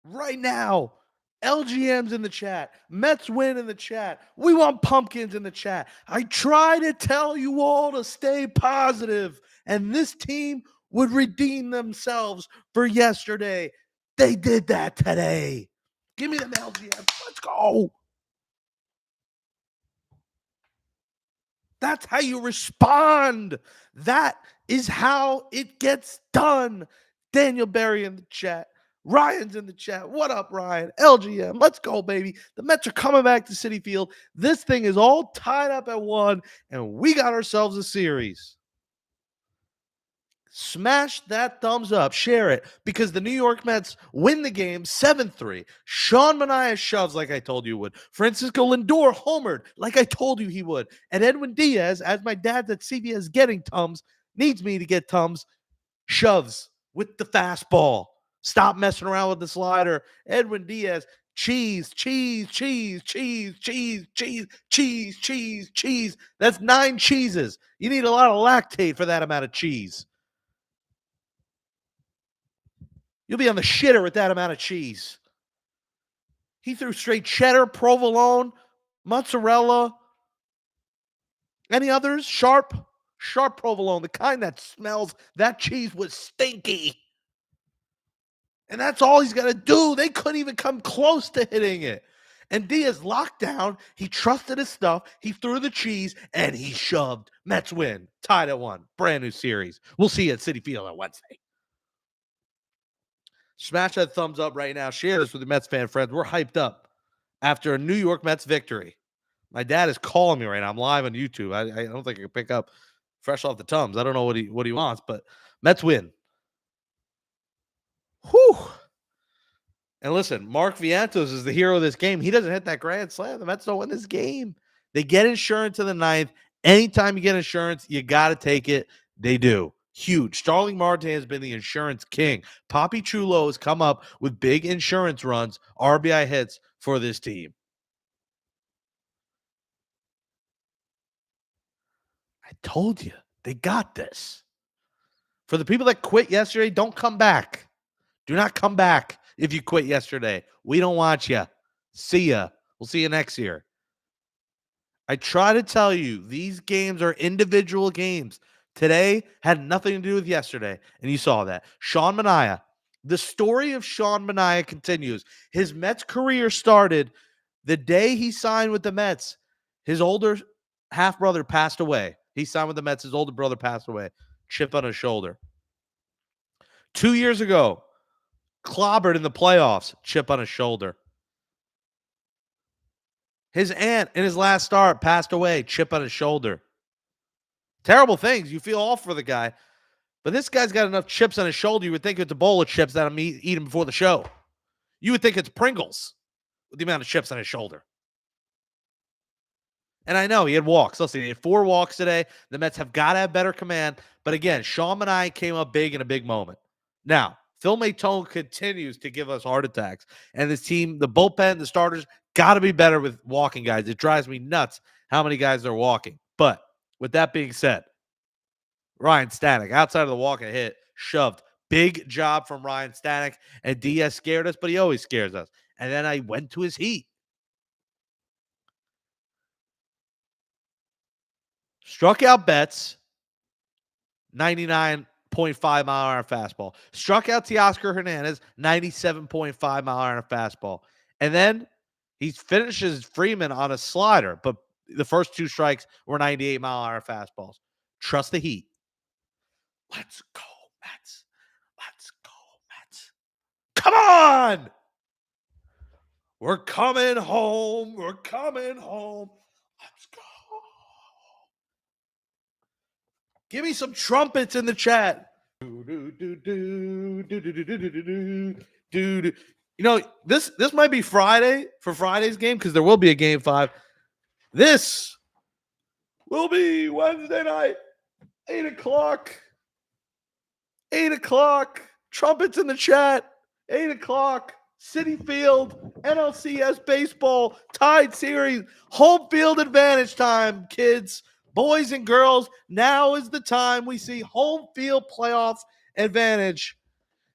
right now. LGM's in the chat. Mets win in the chat. We want pumpkins in the chat. I try to tell you all to stay positive, and this team would redeem themselves for yesterday. They did that today. Give me them LGMs. Let's go. That's how you respond. That is how it gets done. Daniel Berry in the chat. Ryan's in the chat. What up, Ryan? LGM. Let's go, baby. The Mets are coming back to Citi Field. This thing is all tied up at 1, and we got ourselves a series. Smash that thumbs up, share it, because the New York Mets win the game 7-3. Sean Manaea shoves like I told you would. Francisco Lindor homered like I told you he would. And Edwin Diaz, as my dad's at CBS getting Tums, needs me to get Tums, shoves with the fastball. Stop messing around with the slider. Edwin Diaz, cheese, cheese, cheese, cheese, cheese, cheese, cheese, cheese, cheese. That's 9 cheeses. You need a lot of lactate for that amount of cheese. You'll be on the shitter with that amount of cheese. He threw straight cheddar, provolone, mozzarella. Any others? Sharp provolone, the kind that smells. That cheese was stinky. And that's all he's got to do. They couldn't even come close to hitting it. And Diaz locked down. He trusted his stuff. He threw the cheese, and he shoved. Mets win. Tied at 1. Brand new series. We'll see you at Citi Field on Wednesday. Smash that thumbs up right now. Share this with your Mets fan friends. We're hyped up after a New York Mets victory. My dad is calling me right now. I'm live on YouTube. I don't think I can pick up fresh off the Tums. I don't know what he wants, but Mets win. Whew. And listen, Mark Vientos is the hero of this game. He doesn't hit that grand slam. The Mets don't win this game. They get insurance in the 9th. Anytime you get insurance, you got to take it. They do. Huge. Starling Marte has been the insurance king. Poppy Chulo has come up with big insurance runs, RBI hits for this team. I told you, they got this. For the people that quit yesterday, don't come back. Do not come back if you quit yesterday. We don't want you. See ya. We'll see you next year. I try to tell you, these games are individual games. Today had nothing to do with yesterday, and you saw that. Sean Manaea, the story of Sean Manaea continues. His Mets career started the day he signed with the Mets. His older half-brother passed away. He signed with the Mets. His older brother passed away. Chip on his shoulder. 2 years ago, clobbered in the playoffs. Chip on his shoulder. His aunt in his last start passed away. Chip on his shoulder. Terrible things. You feel all for the guy. But this guy's got enough chips on his shoulder. You would think it's a bowl of chips that I'm eating before the show. You would think it's Pringles with the amount of chips on his shoulder. And I know he had walks. Listen, he had 4 walks today. The Mets have got to have better command. But again, Sean Manaea came up big in a big moment. Now, Phil Maton continues to give us heart attacks. And this team, the bullpen, the starters, got to be better with walking guys. It drives me nuts how many guys are walking. But with that being said, Ryan Stanek, outside of the walk and hit, shoved. Big job from Ryan Stanek. And Diaz scared us, but he always scares us. And then I went to his heat. Struck out Betts, 99.5-mile-an-hour fastball. Struck out Teoscar Hernandez, 97.5-mile-an-hour fastball. And then he finishes Freeman on a slider, but the first 2 strikes were 98-mile-an-hour fastballs. Trust the heat. Let's go, Mets. Let's go, Mets. Come on! We're coming home. We're coming home. Let's go. Give me some trumpets in the chat. You know, this might be Friday for Friday's game because there will be a game 5. This will be Wednesday night, 8 o'clock. 8 o'clock. Trumpets in the chat. 8 o'clock. Citi Field. NLCS baseball. Tied series. Home field advantage time, kids. Boys and girls, now is the time we see home field playoff advantage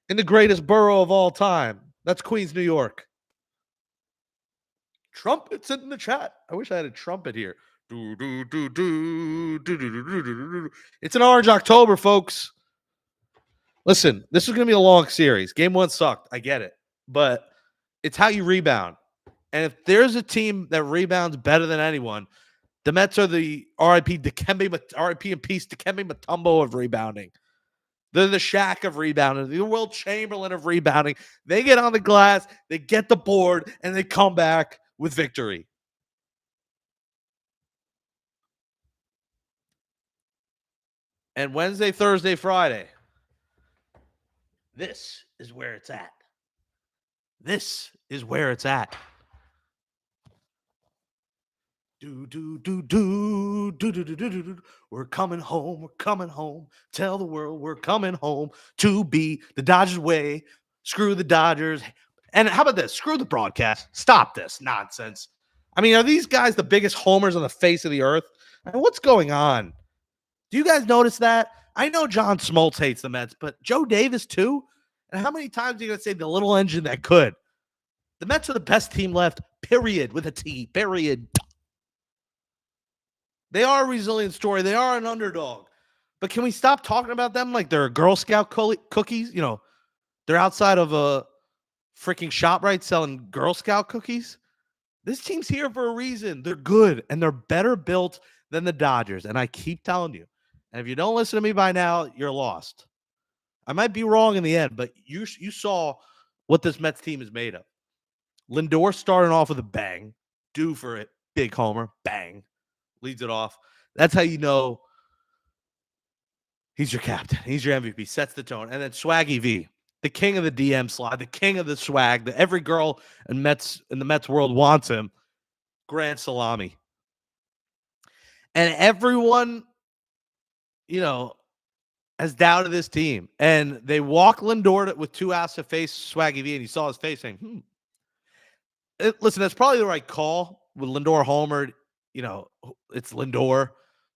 in the greatest borough of all time. That's Queens, New York. Trumpets in the chat. I wish I had a trumpet here. It's an Orange October, folks. Listen, this is going to be a long series. Game 1 sucked. I get it. But it's how you rebound. And if there's a team that rebounds better than anyone, the Mets are the RIP and peace Dikembe Mutombo of rebounding. They're the Shaq of rebounding, the Will Chamberlain of rebounding. They get on the glass, they get the board, and they come back with victory. And Wednesday, Thursday, Friday, this is where it's at. This is where it's at. We're coming home. We're coming home. Tell the world we're coming home to be the Dodgers way. Screw the Dodgers. And how about this? Screw the broadcast. Stop this nonsense. I mean, are these guys the biggest homers on the face of the earth? I mean, what's going on? Do you guys notice that? I know John Smoltz hates the Mets, but Joe Davis too? And how many times are you going to say the little engine that could? The Mets are the best team left, period, with a T, period. They are a resilient story. They are an underdog. But can we stop talking about them like they're Girl Scout cookies? You know, they're outside of a freaking ShopRite selling Girl Scout cookies. This team's here for a reason. They're good, and they're better built than the Dodgers. And I keep telling you, and if you don't listen to me by now, you're lost. I might be wrong in the end, but you saw what this Mets team is made of. Lindor starting off with a bang. Due for it. Big homer. Bang. Leads it off. That's how you know he's your captain. He's your MVP. Sets the tone. And then Swaggy V, the king of the DM slide, the king of the swag, that every girl in the Mets world wants him. Grand salami. And everyone, you know, has doubted this team. And they walk Lindor with 2 outs to face Swaggy V, and you saw his face saying, listen, that's probably the right call with Lindor homered. You know, it's Lindor.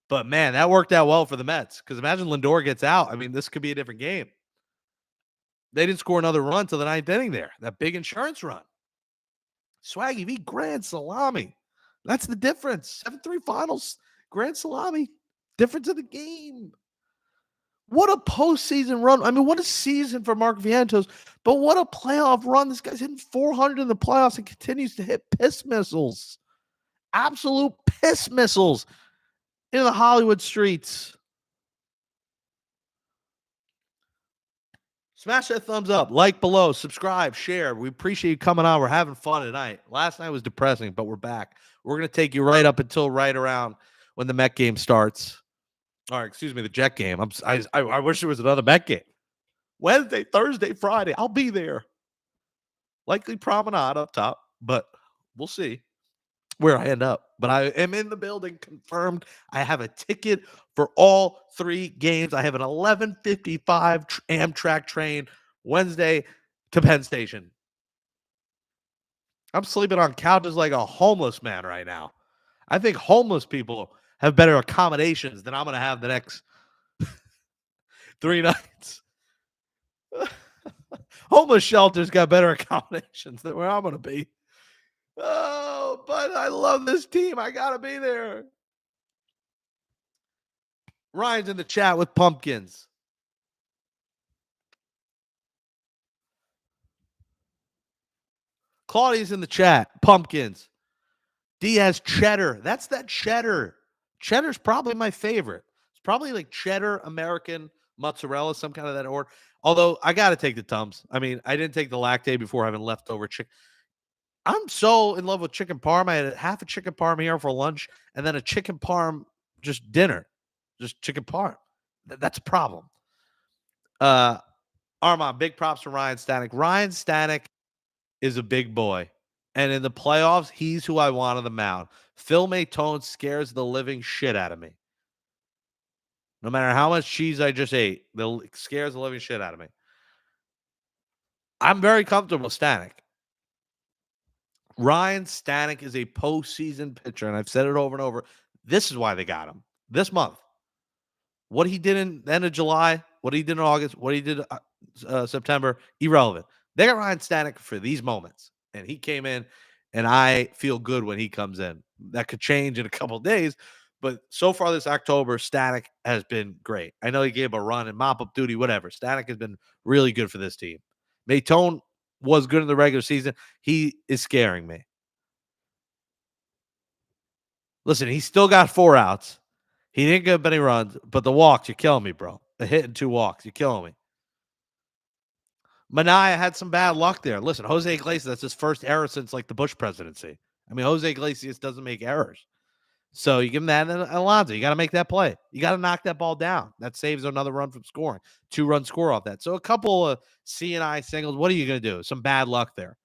But, man, that worked out well for the Mets. Because imagine Lindor gets out. I mean, this could be a different game. They didn't score another run till the 9th inning there. That big insurance run. Swaggy V, grand salami. That's the difference. 7-3 finals, grand salami. Difference of the game. What a postseason run. I mean, what a season for Mark Vientos. But what a playoff run. This guy's hitting 400 in the playoffs and continues to hit piss missiles. Absolute piss missiles in the Hollywood streets. Smash that thumbs up, like below, subscribe, share. We appreciate you coming on. We're having fun tonight. Last night was depressing, but we're back. We're going to take you right up until right around when the Met game starts. Or, excuse me, the Jet game. I wish there was another Met game. Wednesday, Thursday, Friday. I'll be there. Likely promenade up top, but we'll see where I end up. But I am in the building, confirmed. I have a ticket for all 3 games. I have an 11:55 Amtrak train Wednesday to Penn Station. I'm sleeping on couches like a homeless man right now. I think homeless people have better accommodations than I'm going to have the next 3 nights. Homeless shelters got better accommodations than where I'm going to be. Oh, but I love this team. I got to be there. Ryan's in the chat with pumpkins. Claudia's in the chat. Pumpkins. Diaz cheddar. That's that cheddar. Cheddar's probably my favorite. It's probably like cheddar, American, mozzarella, some kind of that order. Although I got to take the Tums. I mean, I didn't take the lactate before having leftover chicken. I'm so in love with chicken parm. I had half a chicken parm here for lunch and then a chicken parm just dinner. Just chicken parm. That's a problem. Armand, big props to Ryan Stanek. Ryan Stanek is a big boy. And in the playoffs, he's who I want on the mound. Phil Maytone scares the living shit out of me. No matter how much cheese I just ate, it scares the living shit out of me. I'm very comfortable with Stanek. Ryan Stanek is a postseason pitcher, and I've said it over and over. This is why they got him this month. What he did in the end of July, what he did in August, what he did September, irrelevant. They got Ryan Stanek for these moments, and he came in, and I feel good when he comes in. That could change in a couple of days, but so far this October, Stanek has been great. I know he gave a run and mop up duty, whatever. Stanek has been really good for this team. Maytone was good in the regular season. He is scaring me. Listen, he's still got 4 outs. He didn't get many runs, but the walks, you're killing me, bro. The hit and 2 walks, you're killing me. Manaea had some bad luck there. Listen, Jose Iglesias, that's his first error since like the Bush presidency. I mean, Jose Iglesias doesn't make errors. So you give him that, and Alonso, you got to make that play. You got to knock that ball down. That saves another run from scoring. 2-run score off that. So a couple of C&I singles. What are you going to do? Some bad luck there.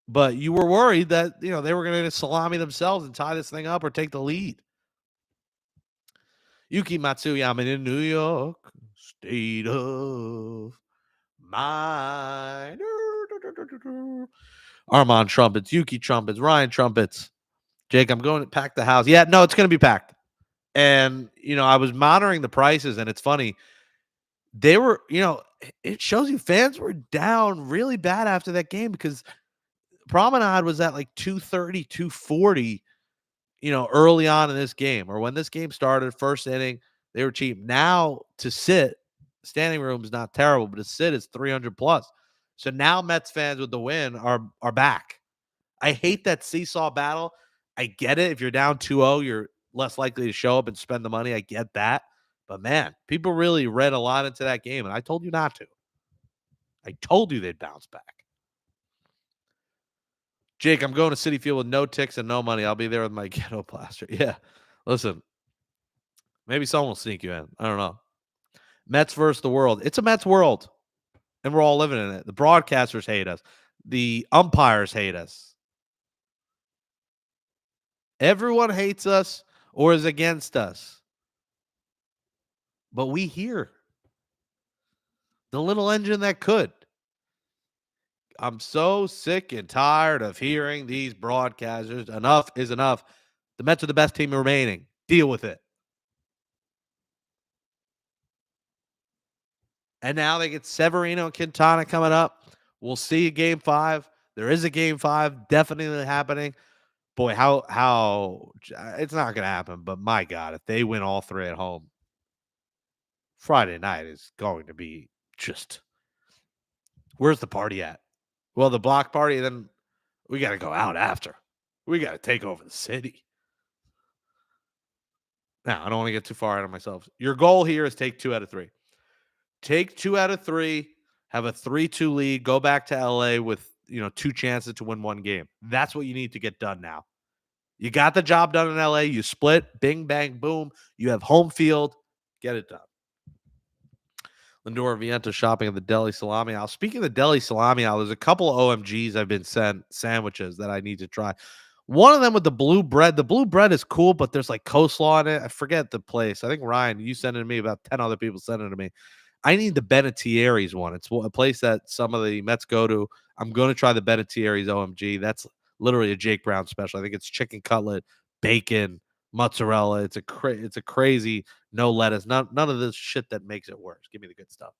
But you were worried that, they were going to salami themselves and tie this thing up or take the lead. Yuki Matsuyama in New York, state of mind. Armand trumpets, Yuki trumpets, Ryan trumpets. Jake, I'm going to pack the house. Yeah, no, it's going to be packed. And, I was monitoring the prices, and it's funny. They were, it shows you fans were down really bad after that game because Promenade was at like 230, 240, early on in this game, or when this game started, first inning, they were cheap. Now to sit, standing room is not terrible, but to sit is 300 plus. So now Mets fans with the win are back. I hate that seesaw battle. I get it. If you're down 2-0, you're less likely to show up and spend the money. I get that. But man, people really read a lot into that game, and I told you not to. I told you they'd bounce back. Jake, I'm going to Citi Field with no ticks and no money. I'll be there with my ghetto plaster. Yeah. Listen, maybe someone will sneak you in. I don't know. Mets versus the world. It's a Mets world, and we're all living in it. The broadcasters hate us. The umpires hate us. Everyone hates us or is against us. But we hear the little engine that could. I'm so sick and tired of hearing these broadcasters. Enough is enough. The Mets are the best team remaining. Deal with it. And now they get Severino and Quintana coming up. We'll see a game 5. There is a game 5 definitely happening. Boy, how it's not going to happen. But my God, if they win all 3 at home, Friday night is going to be just. Where's the party at? Well, the block party, then we got to go out after. We got to take over the city. Now, I don't want to get too far out of myself. Your goal here is take 2 out of 3. Take 2 out of 3, have a 3-2 lead, go back to LA with, 2 chances to win 1 game. That's what you need to get done now. You got the job done in LA. You split, bing, bang, boom. You have home field. Get it done. Lindor Viento shopping at the Deli Salami Aisle. Speaking of the Deli Salami Aisle, there's a couple of OMGs I've been sent sandwiches that I need to try. One of them with the blue bread. The blue bread is cool, but there's like coleslaw in it. I forget the place. I think Ryan, you sent it to me. About 10 other people sent it to me. I need the Benettieri's one. It's a place that some of the Mets go to. I'm going to try the Benettieri's OMG. That's literally a Jake Brown special. I think it's chicken cutlet, bacon, mozzarella. It's a crazy no lettuce. None of this shit that makes it worse. Give me the good stuff.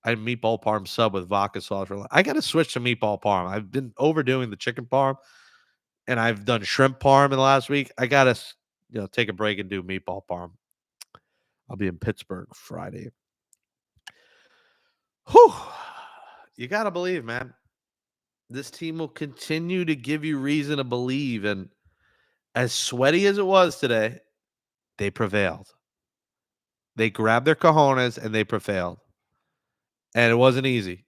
I had meatball parm sub with vodka sauce. I got to switch to meatball parm. I've been overdoing the chicken parm, and I've done shrimp parm in the last week. I got to take a break and do meatball parm. I'll be in Pittsburgh Friday. Whew. You got to believe, man. This team will continue to give you reason to believe. And as sweaty as it was today, they prevailed. They grabbed their cojones and they prevailed. And it wasn't easy.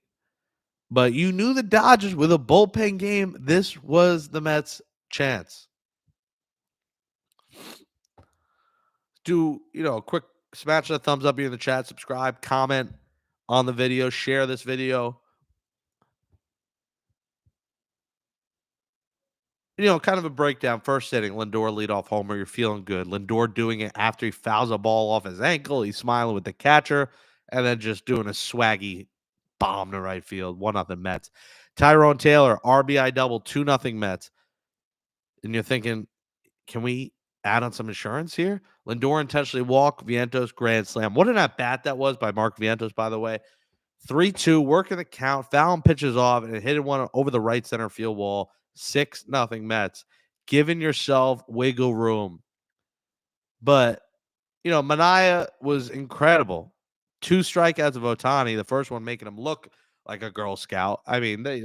But you knew the Dodgers with a bullpen game, this was the Mets' chance. Do, a quick smash the thumbs up here in the chat, subscribe, comment on the video, share this video. Kind of a breakdown. First inning, Lindor leadoff homer. You're feeling good. Lindor doing it after he fouls a ball off his ankle. He's smiling with the catcher, and then just doing a swaggy bomb to right field. 1-0 Mets. Tyrone Taylor, RBI double, 2-0 Mets. And you're thinking, can we add on some insurance here? Lindor intentionally walk, Vientos grand slam. What an at bat that was by Mark Vientos, by the way. 3-2, working the count. Fallon pitches off and it hit one over the right center field wall. 6-0 Mets. Giving yourself wiggle room. But, Manaea was incredible. 2 strikeouts of Ohtani, the first one making him look like a Girl Scout. I mean, that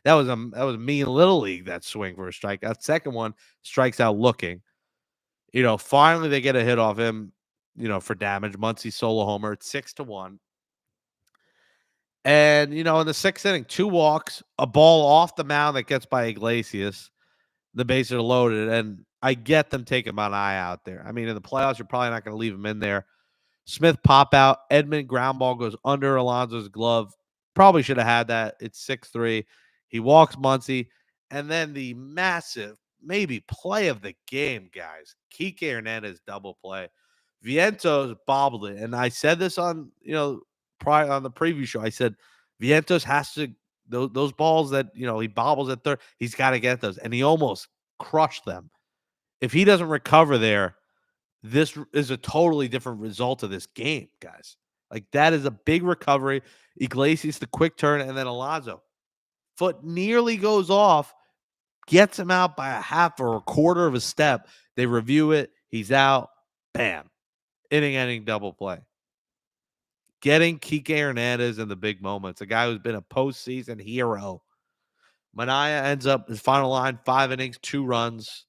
was me in Little League, that swing for a strikeout. Second one, strikes out looking. Finally they get a hit off him, for damage. Muncy solo homer. It's 6-1. And, in the 6th inning, 2 walks, a ball off the mound that gets by Iglesias. The bases are loaded, and I get them taking Manaea out there. I mean, in the playoffs, you're probably not going to leave him in there. Smith pop out. Edmund ground ball goes under Alonso's glove. Probably should have had that. It's 6-3. He walks Muncy. And then the massive, maybe play of the game, guys. Kike Hernandez double play. Vientos bobbled it. And I said this on, prior on the preview show. I said, Vientos has to, those balls that, he bobbles at third, he's got to get those. And he almost crushed them. If he doesn't recover there, this is a totally different result of this game, guys. Like, that is a big recovery. Iglesias, the quick turn, and then Alonso. Foot nearly goes off, gets him out by a half or a quarter of a step. They review it. He's out. Bam. Inning-ending double play. Getting Kike Hernandez in the big moments, a guy who's been a postseason hero. Manaea ends up his final line, 5 innings, 2 runs.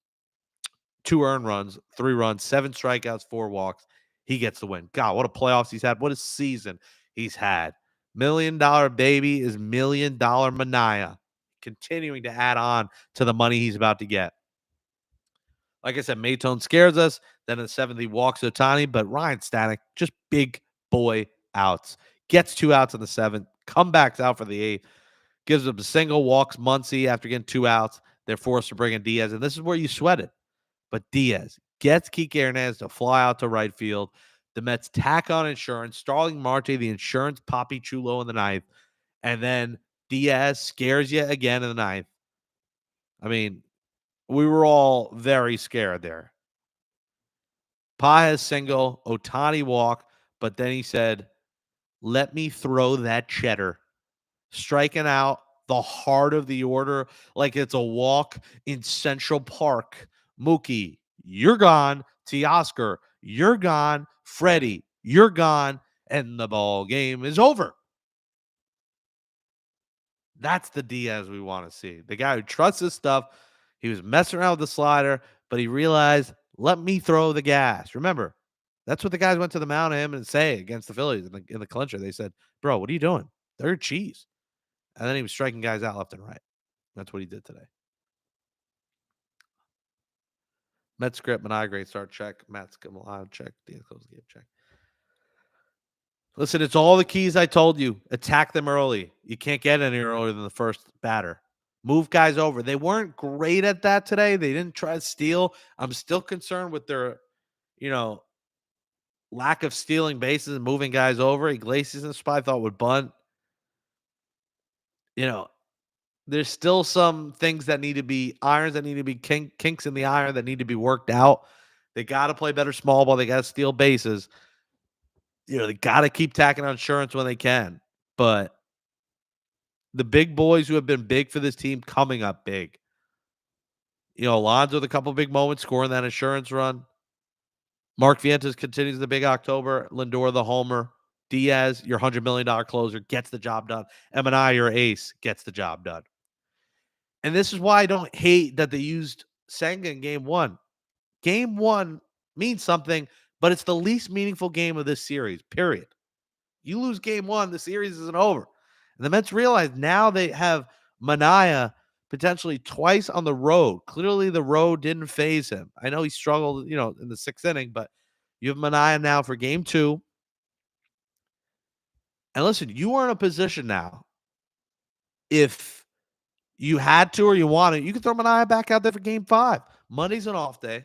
2 earned runs, 3 runs, 7 strikeouts, 4 walks. He gets the win. God, what a playoffs he's had. What a season he's had. $1 million baby is $1 million Manaea. Continuing to add on to the money he's about to get. Like I said, Maytone scares us. Then in the 7th, he walks Ohtani, but Ryan Stanek, just big boy outs. Gets 2 outs in the 7th. Comebacks out for the 8th. Gives up a single, walks Muncy after getting 2 outs. They're forced to bring in Diaz, and this is where you sweat it. But Diaz gets Kike Hernandez to fly out to right field. The Mets tack on insurance. Starling Marte, the insurance Papi Chulo in the 9th. And then Diaz scares you again in the 9th. I mean, we were all very scared there. Paez single, Ohtani walk, but then he said, let me throw that cheddar. Striking out the heart of the order like it's a walk in Central Park. Mookie, you're gone. Teoscar, you're gone. Freddie, you're gone. And the ball game is over. That's the Diaz we want to see. The guy who trusts his stuff. He was messing around with the slider, but he realized, let me throw the gas. Remember, that's what the guys went to the mound of him and say against the Phillies in the clincher. They said, bro, what are you doing? They're cheese. And then he was striking guys out left and right. That's what he did today. Mets script, Manaea great start, check. Mets come alive, check. Diaz close the game, check. Listen, it's all the keys I told you. Attack them early. You can't get any earlier than the first batter. Move guys over. They weren't great at that today. They didn't try to steal. I'm still concerned with their, lack of stealing bases and moving guys over. Iglesias in the spot I thought would bunt. There's still some things that need to be irons that need to be kinks in the iron that need to be worked out. They got to play better small ball. They got to steal bases. They got to keep tacking on insurance when they can. But the big boys who have been big for this team coming up big. Alonso with a couple big moments scoring that insurance run. Mark Vientos continues the big October. Lindor the homer. Diaz, your $100 million closer, gets the job done. Manaea, your ace, gets the job done. And this is why I don't hate that they used Senga in game 1. Game 1 means something, but it's the least meaningful game of this series, period. You lose game 1, the series isn't over. And the Mets realize now they have Manaea potentially twice on the road. Clearly the road didn't phase him. I know he struggled, in the 6th inning, but you have Manaea now for game 2. And listen, you are in a position now, if you had to or you wanted, you can throw Manaea back out there for game 5. Monday's an off day.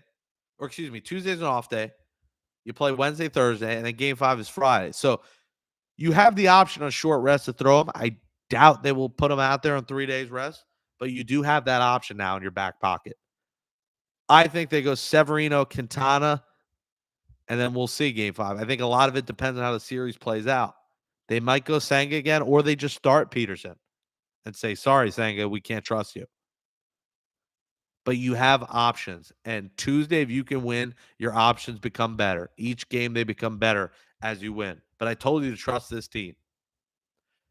Or excuse me, Tuesday's an off day. You play Wednesday, Thursday, and then game 5 is Friday. So you have the option on short rest to throw him. I doubt they will put him out there on 3 days rest, but you do have that option now in your back pocket. I think they go Severino, Quintana, and then we'll see game 5. I think a lot of it depends on how the series plays out. They might go Senga again, or they just start Peterson and say, sorry, Senga, we can't trust you. But you have options. And Tuesday, if you can win, your options become better. Each game, they become better as you win. But I told you to trust this team.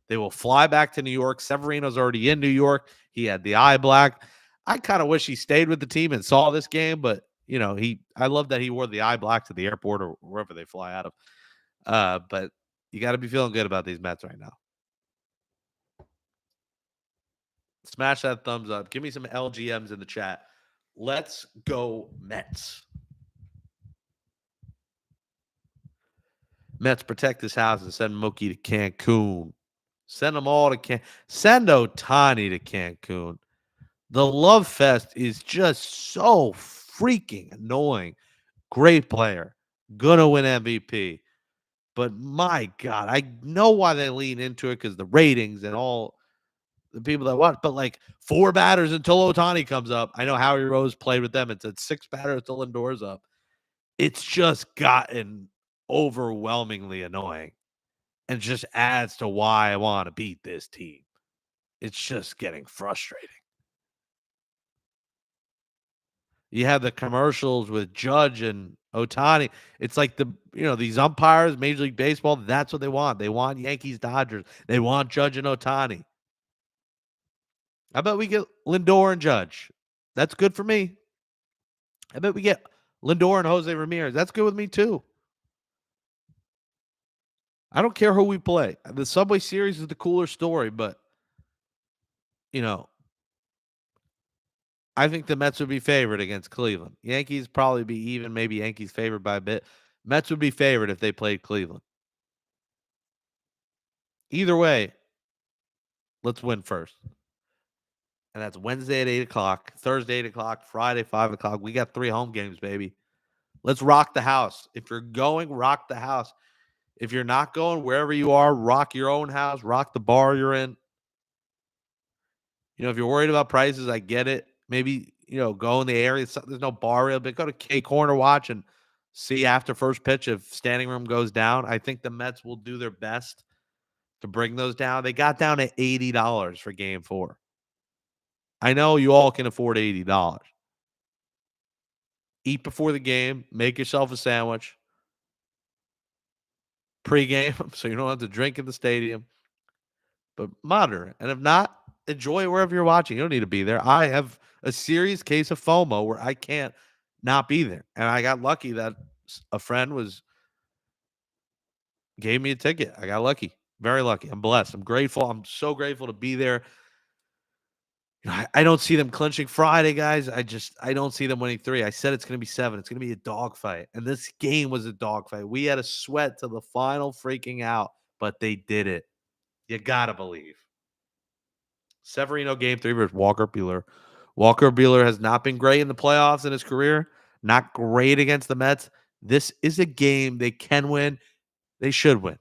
They will fly back to New York. Severino's already in New York. He had the eye black. I kind of wish he stayed with the team and saw this game, but I love that he wore the eye black to the airport or wherever they fly out of. But you got to be feeling good about these Mets right now. Smash that thumbs up. Give me some LGMs in the chat. Let's go Mets. Mets, protect this house and send Mookie to Cancun. Send them all to Cancun. Send Ohtani to Cancun. The love fest is just so freaking annoying. Great player. Gonna win MVP. But my God, I know why they lean into it because the ratings and all the people that watch. But like 4 batters until Ohtani comes up. I know Howie Rose played with them. It's at 6 batters until Lindor's up. It's just gotten overwhelmingly annoying and just adds to why I want to beat this team. It's just getting frustrating. You have the commercials with Judge and Ohtani. It's like these umpires, Major League Baseball, that's what they want. They want Yankees, Dodgers. They want Judge and Ohtani. I bet we get Lindor and Judge. That's good for me. I bet we get Lindor and Jose Ramirez. That's good with me too. I don't care who we play. The Subway Series is the cooler story, but I think the Mets would be favored against Cleveland. Yankees probably be even, maybe Yankees favored by a bit. Mets would be favored if they played Cleveland. Either way, let's win first. And that's Wednesday at 8 o'clock, Thursday 8 o'clock, Friday 5 o'clock. We got 3 home games, baby. Let's rock the house. If you're going, rock the house. If you're not going, wherever you are, rock your own house, rock the bar you're in. If you're worried about prices, I get it. Maybe, go in the area. There's no bar real big. Go to K Corner Watch and see after first pitch if standing room goes down. I think the Mets will do their best to bring those down. They got down to $80 for game 4. I know you all can afford $80. Eat before the game. Make yourself a sandwich. Pre-game, so you don't have to drink in the stadium. But moderate. And if not, enjoy it wherever you're watching. You don't need to be there. I have a serious case of FOMO where I can't not be there. And I got lucky that a friend gave me a ticket. I got lucky. Very lucky. I'm blessed. I'm grateful. I'm so grateful to be there. I don't see them clinching Friday, guys. I don't see them winning 3. I said it's going to be 7. It's going to be a dogfight. And this game was a dogfight. We had a sweat to the final freaking out, but they did it. You got to believe. Severino game 3 versus Walker Buehler. Walker Buehler has not been great in the playoffs in his career. Not great against the Mets. This is a game they can win. They should win.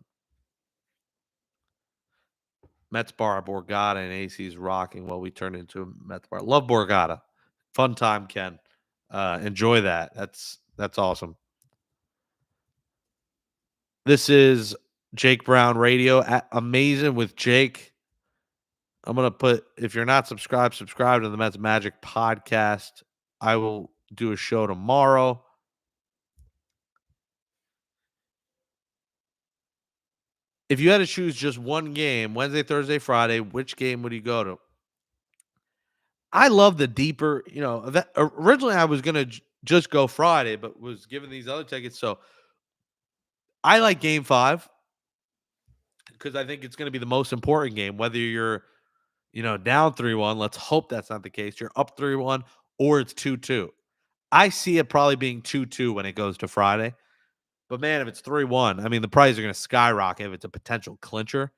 Mets bar, Borgata, and AC's rocking while we turn into a Mets bar. Love Borgata. Fun time, Ken. Enjoy that. That's awesome. This is Jake Brown Radio. Amazing with Jake. I'm going to put, if you're not subscribed, subscribe to the Mets Magic podcast. I will do a show tomorrow. If you had to choose just one game, Wednesday, Thursday, Friday, which game would you go to? I love the deeper, originally I was going to just go Friday, but was given these other tickets. So I like game 5 because I think it's going to be the most important game, whether you're, down 3-1. Let's hope that's not the case. You're up 3-1 or it's 2-2. I see it probably being 2-2 when it goes to Friday. But man, if it's 3-1, I mean, the prices are going to skyrocket if it's a potential clincher.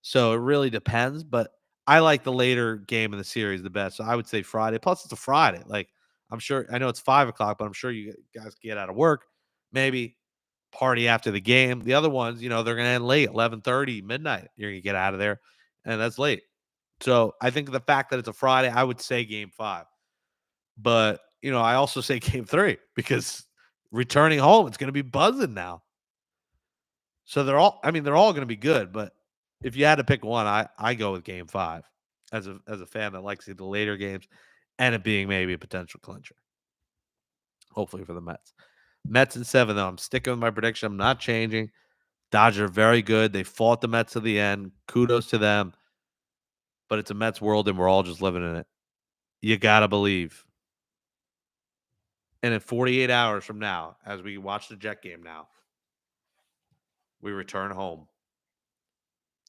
So it really depends. But I like the later game in the series the best. So I would say Friday. Plus, it's a Friday. Like, I'm sure, I know it's 5 o'clock, but I'm sure you guys get out of work. Maybe party after the game. The other ones, they're going to end late, 11:30, midnight. You're going to get out of there. And that's late. So I think the fact that it's a Friday, I would say game 5. But, I also say game 3 because returning home, it's going to be buzzing now. So they're all going to be good, but if you had to pick one, I go with game 5 as a fan that likes the later games and it being maybe a potential clincher. Hopefully for the Mets. Mets in 7 though. I'm sticking with my prediction. I'm not changing. Dodgers are very good. They fought the Mets to the end. Kudos to them. But it's a Mets world and we're all just living in it. You got to believe. And in 48 hours from now, as we watch the Jet game now, we return home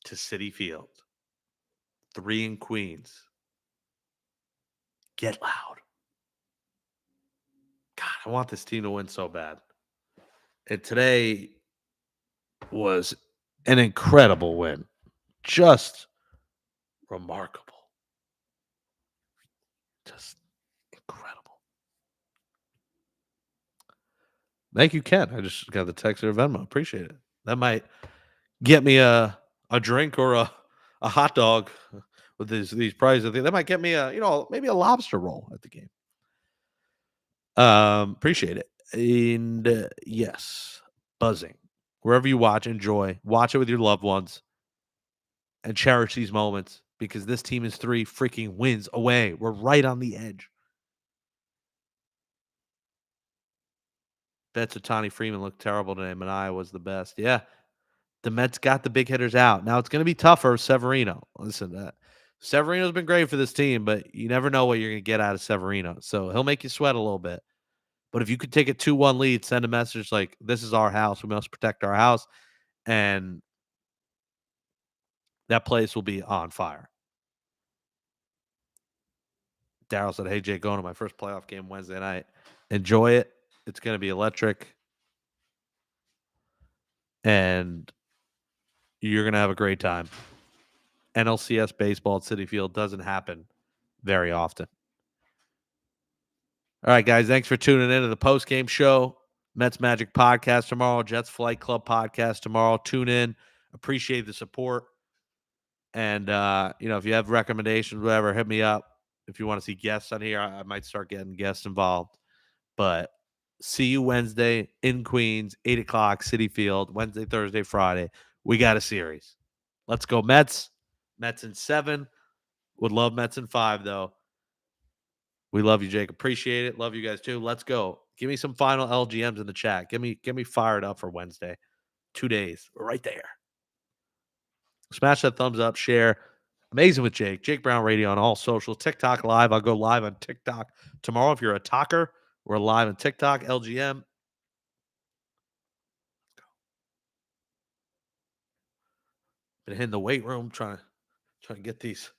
to Citi Field. 3 in Queens. Get loud. God, I want this team to win so bad. And today was an incredible win. Just remarkable. Just incredible. Thank you, Ken. I just got the text or Venmo. Appreciate it. That might get me a drink or a hot dog with these prizes. I think that might get me maybe a lobster roll at the game. Appreciate it. And yes, buzzing. Wherever you watch, enjoy. Watch it with your loved ones and cherish these moments because this team is 3 freaking wins away. We're right on the edge. Bets with Tony Freeman looked terrible today. Manaea was the best. Yeah. The Mets got the big hitters out. Now it's going to be tougher. Severino. Listen, Severino's been great for this team, but you never know what you're going to get out of Severino. So he'll make you sweat a little bit. But if you could take a 2-1 lead, send a message like, this is our house. We must protect our house. And that place will be on fire. Daryl said, hey, Jay, going to my first playoff game Wednesday night. Enjoy it. It's going to be electric. And you're going to have a great time. NLCS baseball at Citi Field doesn't happen very often. All right, guys, thanks for tuning in to the post-game show. Mets Magic podcast tomorrow, Jets Flight Club podcast tomorrow. Tune in. Appreciate the support. And, if you have recommendations, whatever, hit me up. If you want to see guests on here, I might start getting guests involved. But see you Wednesday in Queens, 8 o'clock, Citi Field, Wednesday, Thursday, Friday. We got a series. Let's go Mets. Mets in 7. Would love Mets in 5, though. We love you, Jake. Appreciate it. Love you guys, too. Let's go. Give me some final LGMs in the chat. Get me fired up for Wednesday. 2 days. We're right there. Smash that thumbs up. Share. Amazing with Jake. Jake Brown Radio on all socials. TikTok live. I'll go live on TikTok tomorrow. If you're a talker, we're live on TikTok. LGM. Been hitting the weight room trying to get these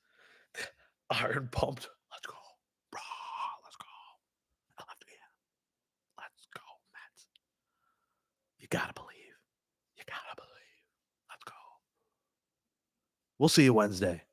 iron pumped. Let's go. Let's go. Let's go, Mets. You gotta believe. You gotta believe. Let's go. We'll see you Wednesday.